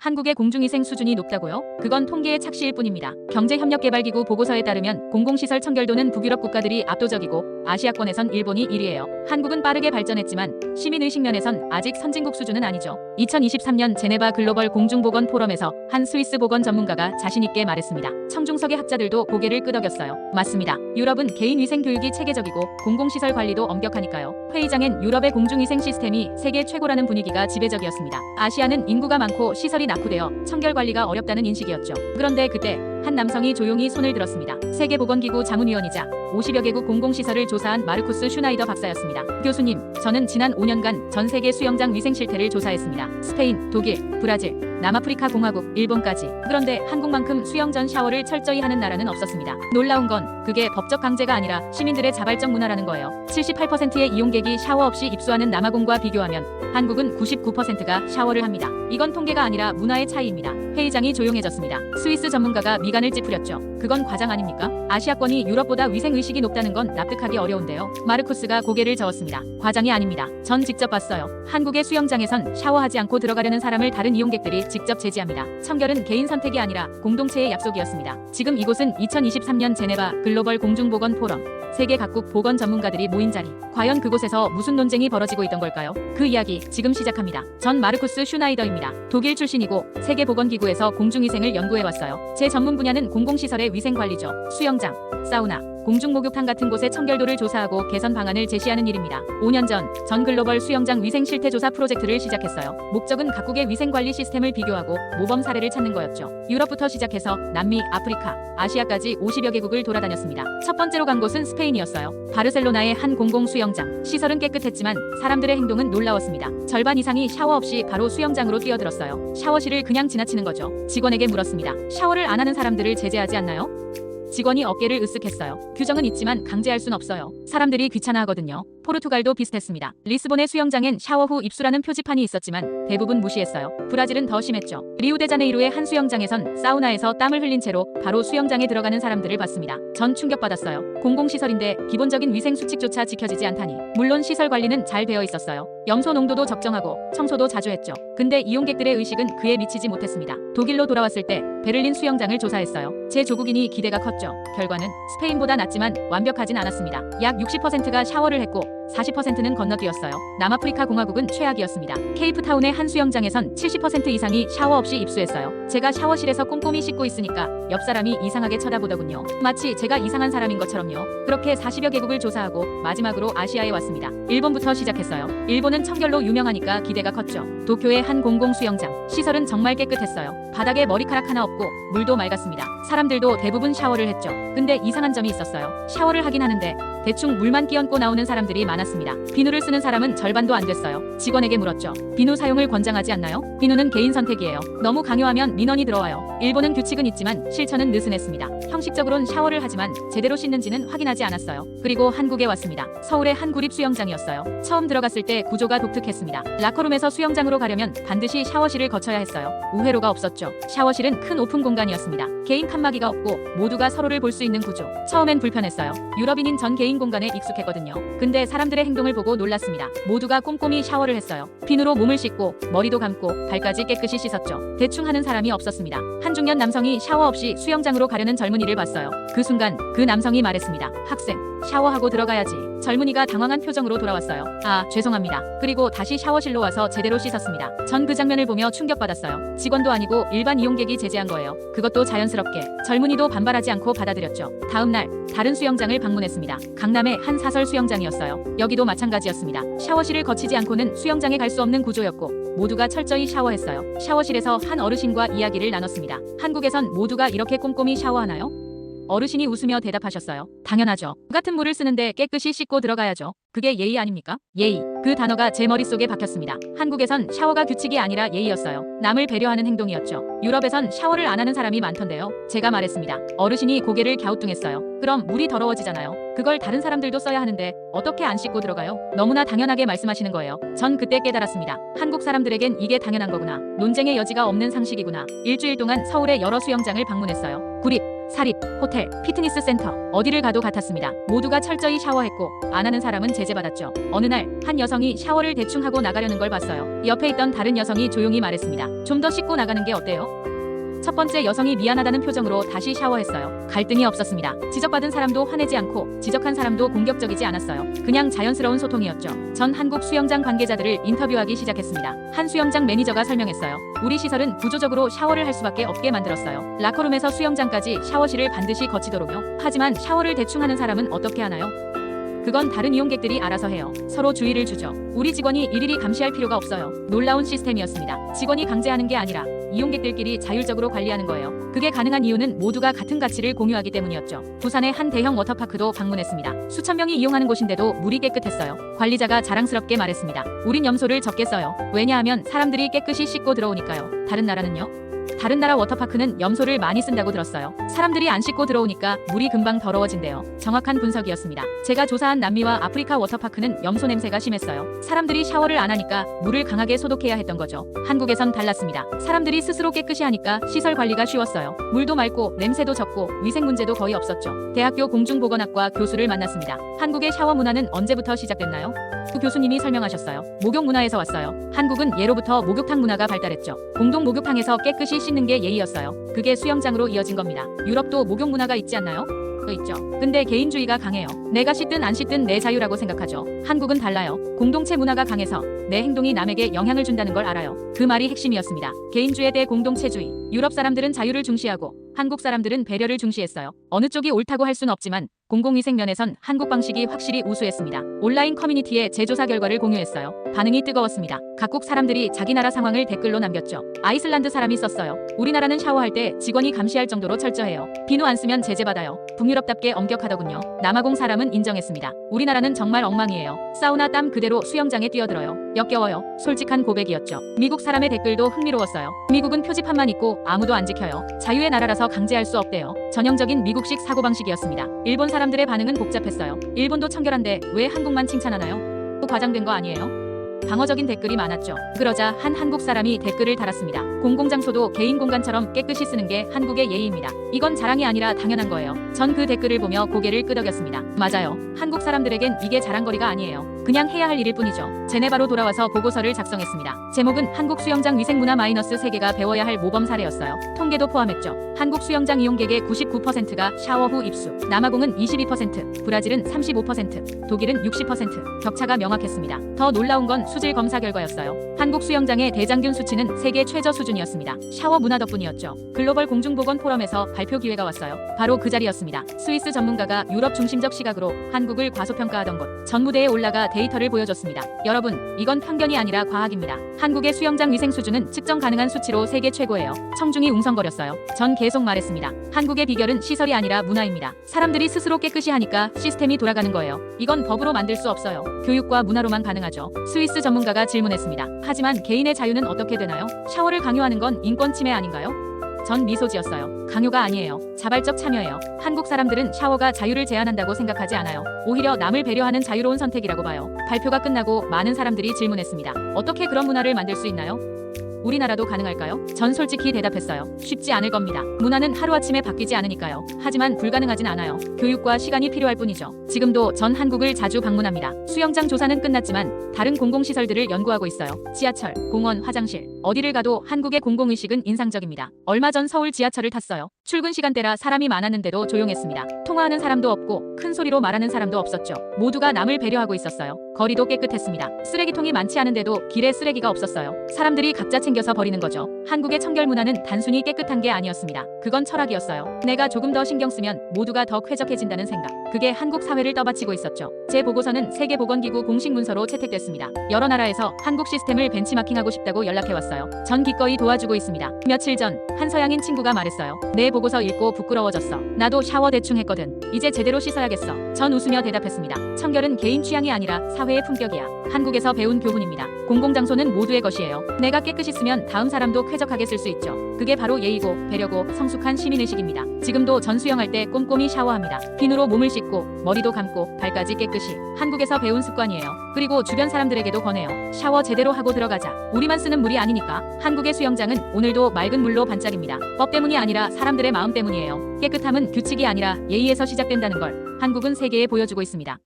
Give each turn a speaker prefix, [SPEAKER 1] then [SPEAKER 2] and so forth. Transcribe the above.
[SPEAKER 1] 한국의 공중위생 수준이 높다고요? 그건 통계의 착시일 뿐입니다. 경제협력개발기구 보고서에 따르면 공공시설 청결도는 북유럽 국가들이 압도적이고 아시아권에선 일본이 1위예요. 한국은 빠르게 발전했지만 시민의식 면에선 아직 선진국 수준은 아니죠. 2023년 제네바 글로벌 공중보건 포럼에서 한 스위스 보건 전문가가 자신있게 말했습니다. 청중석의 학자들도 고개를 끄덕였어요. 맞습니다. 유럽은 개인위생 교육이 체계적이고 공공시설 관리도 엄격하니까요. 회의장엔 유럽의 공중위생 시스템이 세계 최고라는 분위기가 지배적이었습니다. 아시아는 인구가 많고 시설이 낙후되어 청결관리가 어렵다는 인식이었죠. 그런데 그때 한 남성이 조용히 손을 들었습니다. 세계보건기구 자문위원이자 50여 개국 공공시설을 조사한 마르쿠스 슈나이더 박사였습니다. 교수님, 저는 지난 5년간 전 세계 수영장 위생 실태를 조사했습니다. 스페인, 독일, 브라질, 남아프리카 공화국, 일본까지. 그런데 한국만큼 수영 전 샤워를 철저히 하는 나라는 없었습니다. 놀라운 건 그게 법적 강제가 아니라 시민들의 자발적 문화라는 거예요. 78%의 이용객이 샤워 없이 입수하는 남아공과 비교하면 한국은 99%가 샤워를 합니다. 이건 통계가 아니라 문화의 차이입니다. 회의장이 조용해졌습니다. 스위스 전문가가 미간을 찌푸렸죠. 그건 과장 아닙니까? 아시아권이 유럽보다 위생의식이 높다는 건 납득하기 어려운데요. 마르쿠스가 고개를 저었습니다. 과장이 아닙니다. 전 직접 봤어요. 한국의 수영장에선 샤워하지 않고 들어가려는 사람을 다른 이용객들이 직접 제지합니다. 청결은 개인 선택이 아니라 공동체의 약속이었습니다. 지금 이곳은 2023년 제네바 글로벌 공중보건 포럼, 세계 각국 보건 전문가들이 모인 자리. 과연 그곳에서 무슨 논쟁이 벌어지고 있던 걸까요? 그 이야기 지금 시작합니다. 전 마르쿠스 슈나이더입니다. 독일 출신이고 세계보건기구에서 공중위생을 연구해왔어요. 제 전문 분야는 공공시설의 위생관리죠. 수영장, 사우나, 공중목욕탕 같은 곳의 청결도를 조사하고 개선 방안을 제시하는 일입니다. 5년 전 글로벌 수영장 위생 실태조사 프로젝트를 시작했어요. 목적은 각국의 위생관리 시스템을 비교하고 모범 사례를 찾는 거였죠. 유럽부터 시작해서 남미, 아프리카, 아시아까지 50여 개국을 돌아다녔습니다. 첫 번째로 간 곳은 스페인이었어요. 바르셀로나의 한 공공수영장. 시설은 깨끗했지만 사람들의 행동은 놀라웠습니다. 절반 이상이 샤워 없이 바로 수영장으로 뛰어들었어요. 샤워실을 그냥 지나치는 거죠. 직원에게 물었습니다. 샤워를 안 하는 사람들을 제재하지 않나요? 직원이 어깨를 으쓱했어요. 규정은 있지만 강제할 순 없어요. 사람들이 귀찮아하거든요. 포르투갈도 비슷했습니다. 리스본의 수영장엔 샤워 후 입수라는 표지판이 있었지만 대부분 무시했어요. 브라질은 더 심했죠. 리우데자네이루의 한 수영장에선 사우나에서 땀을 흘린 채로 바로 수영장에 들어가는 사람들을 봤습니다. 전 충격받았어요. 공공시설인데 기본적인 위생 수칙조차 지켜지지 않다니. 물론 시설 관리는 잘 되어 있었어요. 염소 농도도 적정하고 청소도 자주 했죠. 근데 이용객들의 의식은 그에 미치지 못했습니다. 독일로 돌아왔을 때 베를린 수영장을 조사했어요. 제 조국인이 기대가 컸죠. 결과는 스페인보다 낫지만 완벽하진 않았습니다. 약 60%가 샤워를 했고 40%는 건너뛰었어요. 남아프리카 공화국은 최악이었습니다. 케이프타운의 한 수영장에선 70% 이상이 샤워 없이 입수했어요. 제가 샤워실에서 꼼꼼히 씻고 있으니까 옆 사람이 이상하게 쳐다보더군요. 마치 제가 이상한 사람인 것처럼요. 그렇게 40여 개국을 조사하고 마지막으로 아시아에 왔습니다. 일본부터 시작했어요. 일본은 청결로 유명하니까 기대가 컸죠. 도쿄의 한 공공수영장. 시설은 정말 깨끗했어요. 바닥에 머리카락 하나 없고 물도 맑았습니다. 사람들도 대부분 샤워를 했죠. 근데 이상한 점이 있었어요. 샤워를 하긴 하는데 대충 물만 끼얹고 나오는 사람들이 많았습니다. 비누를 쓰는 사람은 절반도 안 됐어요. 직원에게 물었죠. 비누 사용을 권장하지 않나요? 비누는 개인 선택이에요. 너무 강요하면 민원이 들어와요. 일본은 규칙은 있지만 실천은 느슨했습니다. 형식적으로는 샤워를 하지만 제대로 씻는지는 확인하지 않았어요. 그리고 한국에 왔습니다. 서울의 한 구립 수영장이었어요. 처음 들어갔을 때 구조가 독특했습니다. 라커룸에서 수영장으로 가려면 반드시 샤워실을 거쳐야 했어요. 우회로가 없었죠. 샤워실은 큰 오픈 공간이었습니다. 개인 칸막이가 없고 모두가 서로를 볼 수 있는 구조. 처음엔 불편했어요. 유럽인인 전 개인 공간에 익숙했거든요. 근데 사람들의 행동을 보고 놀랐습니다. 모두가 꼼꼼히 샤워를 했어요. 비누로 몸을 씻고 머리도 감고 발까지 깨끗이 씻었죠. 대충 하는 사람이 없었습니다. 한 중년 남성이 샤워 없이 수영장으로 가려는 젊은이를 봤어요. 그 순간 그 남성이 말했습니다. 학생, 샤워하고 들어가야지. 젊은이가 당황한 표정으로 돌아왔어요. 아, 죄송합니다. 그리고 다시 샤워실로 와서 제대로 씻었습니다. 전 그 장면을 보며 충격받았어요. 직원도 아니고 일반 이용객이 제재한 거예요. 그것도 자연스럽게. 젊은이도 반발하지 않고 받아들였죠. 다음 날 다른 수영장을 방문했습니다. 강남의 한 사설 수영장이었어요. 여기도 마찬가지였습니다. 샤워실을 거치지 않고는 수영장에 갈 수 없는 구조였고 모두가 철저히 샤워했어요. 샤워실에서 한 어르신과 이야기를 나눴습니다. 한국에선 모두가 이렇게 꼼꼼히 샤워하나요? 어르신이 웃으며 대답하셨어요. 당연하죠. 그 같은 물을 쓰는데 깨끗이 씻고 들어가야죠. 그게 예의 아닙니까? 예의. 그 단어가 제 머릿속에 박혔습니다. 한국에선 샤워가 규칙이 아니라 예의였어요. 남을 배려하는 행동이었죠. 유럽에선 샤워를 안 하는 사람이 많던데요. 제가 말했습니다. 어르신이 고개를 갸우뚱했어요. 그럼 물이 더러워지잖아요. 그걸 다른 사람들도 써야 하는데 어떻게 안 씻고 들어가요? 너무나 당연하게 말씀하시는 거예요. 전 그때 깨달았습니다. 한국 사람들에겐 이게 당연한 거구나. 논쟁의 여지가 없는 상식이구나. 일주일 동안 서울의 여러 수영장을 방문했어요. 구립, 사립, 호텔, 피트니스 센터, 어디를 가도 같았습니다. 모두가 철저히 샤워했고 안 하는 사람은 제재받았죠. 어느 날 한 여성이 샤워를 대충 하고 나가려는 걸 봤어요. 옆에 있던 다른 여성이 조용히 말했습니다. 좀 더 씻고 나가는 게 어때요? 첫 번째 여성이 미안하다는 표정으로 다시 샤워했어요. 갈등이 없었습니다. 지적받은 사람도 화내지 않고 지적한 사람도 공격적이지 않았어요. 그냥 자연스러운 소통이었죠. 전 한국 수영장 관계자들을 인터뷰하기 시작했습니다. 한 수영장 매니저가 설명했어요. 우리 시설은 구조적으로 샤워를 할 수밖에 없게 만들었어요. 라커룸에서 수영장까지 샤워실을 반드시 거치도록요. 하지만 샤워를 대충 하는 사람은 어떻게 하나요? 그건 다른 이용객들이 알아서 해요. 서로 주의를 주죠. 우리 직원이 일일이 감시할 필요가 없어요. 놀라운 시스템이었습니다. 직원이 강제하는 게 아니라 이용객들끼리 자율적으로 관리하는 거예요. 그게 가능한 이유는 모두가 같은 가치를 공유하기 때문이었죠. 부산의 한 대형 워터파크도 방문했습니다. 수천 명이 이용하는 곳인데도 물이 깨끗했어요. 관리자가 자랑스럽게 말했습니다. 우린 염소를 적게 써요. 왜냐하면 사람들이 깨끗이 씻고 들어오니까요. 다른 나라는요? 다른 나라 워터파크는 염소를 많이 쓴다고 들었어요. 사람들이 안 씻고 들어오니까 물이 금방 더러워진대요. 정확한 분석이었습니다. 제가 조사한 남미와 아프리카 워터파크는 염소 냄새가 심했어요. 사람들이 샤워를 안 하니까 물을 강하게 소독해야 했던 거죠. 한국에선 달랐습니다. 사람들이 스스로 깨끗이 하니까 시설 관리가 쉬웠어요. 물도 맑고 냄새도 적고 위생 문제도 거의 없었죠. 대학교 공중보건학과 교수를 만났습니다. 한국의 샤워 문화는 언제부터 시작됐나요? 그 교수님이 설명하셨어요. 목욕 문화에서 왔어요. 한국은 예로부터 목욕탕 문화가 발달했죠. 공동 목욕탕에서 깨끗이 씻는 게 예의였어요. 그게 수영장으로 이어진 겁니다. 유럽도 목욕 문화가 있지 않나요? 있죠. 근데 개인주의가 강해요. 내가 씻든 안 씻든 내 자유라고 생각하죠. 한국은 달라요. 공동체 문화가 강해서 내 행동이 남에게 영향을 준다는 걸 알아요. 그 말이 핵심이었습니다. 개인주의 대 공동체주의. 유럽 사람들은 자유를 중시하고 한국 사람들은 배려를 중시했어요. 어느 쪽이 옳다고 할 순 없지만 공공위생 면에선 한국 방식이 확실히 우수했습니다. 온라인 커뮤니티에 재조사 결과를 공유했어요. 반응이 뜨거웠습니다. 각국 사람들이 자기 나라 상황을 댓글로 남겼죠. 아이슬란드 사람이 썼어요. 우리나라는 샤워할 때 직원이 감시할 정도로 철저해요. 비누 안 쓰면 제재받아요. 북유럽답게 엄격하더군요. 남아공 사람은 인정했습니다. 우리나라는 정말 엉망이에요. 사우나 땀 그대로 수영장에 뛰어들어요. 역겨워요. 솔직한 고백이었죠. 미국 사람의 댓글도 흥미로웠어요. 미국은 표지판만 있고 아무도 안 지켜요. 자유의 나라라서 강제할 수 없대요. 전형적인 미국식 사고방식이었습니다. 일본 사람들의 반응은 복잡했어요. 일본도 청결한데 왜 한국만 칭찬하나요? 또 과장된 거 아니에요? 방어적인 댓글이 많았죠. 그러자 한 한국 사람이 댓글을 달았습니다. 공공장소도 개인 공간처럼 깨끗이 쓰는 게 한국의 예의입니다. 이건 자랑이 아니라 당연한 거예요. 전 그 댓글을 보며 고개를 끄덕였습니다. 맞아요. 한국 사람들에겐 이게 자랑거리가 아니에요. 그냥 해야 할 일일 뿐이죠. 제네바로 돌아와서 보고서를 작성했습니다. 제목은 한국 수영장 위생문화 -3개가 배워야 할 모범 사례였어요. 통계도 포함했죠. 한국 수영장 이용객의 99%가 샤워 후 입수, 남아공은 22%, 브라질은 35%, 독일은 60%. 격차가 명확했습니다. 더 놀라운 건 수질 검사 결과였어요. 한국 수영장의 대장균 수치는 세계 최저 수준이었습니다. 샤워 문화 덕분이었죠. 글로벌 공중보건 포럼에서 발표 기회가 왔어요. 바로 그 자리였습니다. 스위스 전문가가 유럽 중심적 시각으로 한국을 과소평가하던 곳. 전 무대에 올라가 데이터를 보여줬습니다. 여러분, 이건 편견이 아니라 과학입니다. 한국의 수영장 위생 수준은 측정 가능한 수치로 세계 최고예요. 청중이 웅성거렸어요. 전 계속 말했습니다. 한국의 비결은 시설이 아니라 문화입니다. 사람들이 스스로 깨끗이 하니까 시스템이 돌아가는 거예요. 이건 법으로 만들 수 없어요. 교육과 문화로만 가능하죠. 스위스 전문가가 질문했습니다. 하지만 개인의 자유는 어떻게 되나요? 샤워를 강요하는 건 인권 침해 아닌가요? 전 미소 지었어요. 강요가 아니에요. 자발적 참여예요. 한국 사람들은 샤워가 자유를 제한한다고 생각하지 않아요. 오히려 남을 배려하는 자유로운 선택이라고 봐요. 발표가 끝나고 많은 사람들이 질문했습니다. 어떻게 그런 문화를 만들 수 있나요? 우리나라도 가능할까요? 전 솔직히 대답했어요. 쉽지 않을 겁니다. 문화는 하루아침에 바뀌지 않으니까요. 하지만 불가능하진 않아요. 교육과 시간이 필요할 뿐이죠. 지금도 전 한국을 자주 방문합니다. 수영장 조사는 끝났지만 다른 공공시설들을 연구하고 있어요. 지하철, 공원, 화장실. 어디를 가도 한국의 공공의식은 인상적입니다. 얼마 전 서울 지하철을 탔어요. 출근 시간대라 사람이 많았는데도 조용했습니다. 통화하는 사람도 없고 큰 소리로 말하는 사람도 없었죠. 모두가 남을 배려하고 있었어요. 거리도 깨끗했습니다. 쓰레기통이 많지 않은데도 길에 쓰레기가 없었어요. 사람들이 각자 챙겨서 버리는 거죠. 한국의 청결 문화는 단순히 깨끗한 게 아니었습니다. 그건 철학이었어요. 내가 조금 더 신경 쓰면 모두가 더 쾌적해진다는 생각. 그게 한국 사회를 떠받치고 있었죠. 제 보고서는 세계보건기구 공식 문서로 채택됐습니다. 여러 나라에서 한국 시스템을 벤치마킹하고 싶다고 연락해왔어요. 전 기꺼이 도와주고 있습니다. 며칠 전 한 서양인 친구가 말했어요. 내 보고서 읽고 부끄러워졌어. 나도 샤워 대충 했거든. 이제 제대로 씻어야겠어. 전 웃으며 대답했습니다. 청결은 개인 취향이 아니라 사회의 품격이야. 한국에서 배운 교훈입니다. 공공장소는 모두의 것이에요. 내가 깨끗이 쓰면 다음 사람도 쾌적하게 쓸 수 있죠. 그게 바로 예의고 배려고 성숙한 시민의식입니다. 지금도 전 수영할 때 꼼꼼히 샤워합니다. 비누로 몸을 씻고 머리도 감고 발까지 깨끗이. 한국에서 배운 습관이에요. 그리고 주변 사람들에게도 권해요. 샤워 제대로 하고 들어가자. 우리만 쓰는 물이 아니니까. 한국의 수영장은 오늘도 맑은 물로 반짝입니다. 법 때문이 아니라 사람들의 마음 때문이에요. 깨끗함은 규칙이 아니라 예의에서 시작된다는 걸 한국은 세계에 보여주고 있습니다.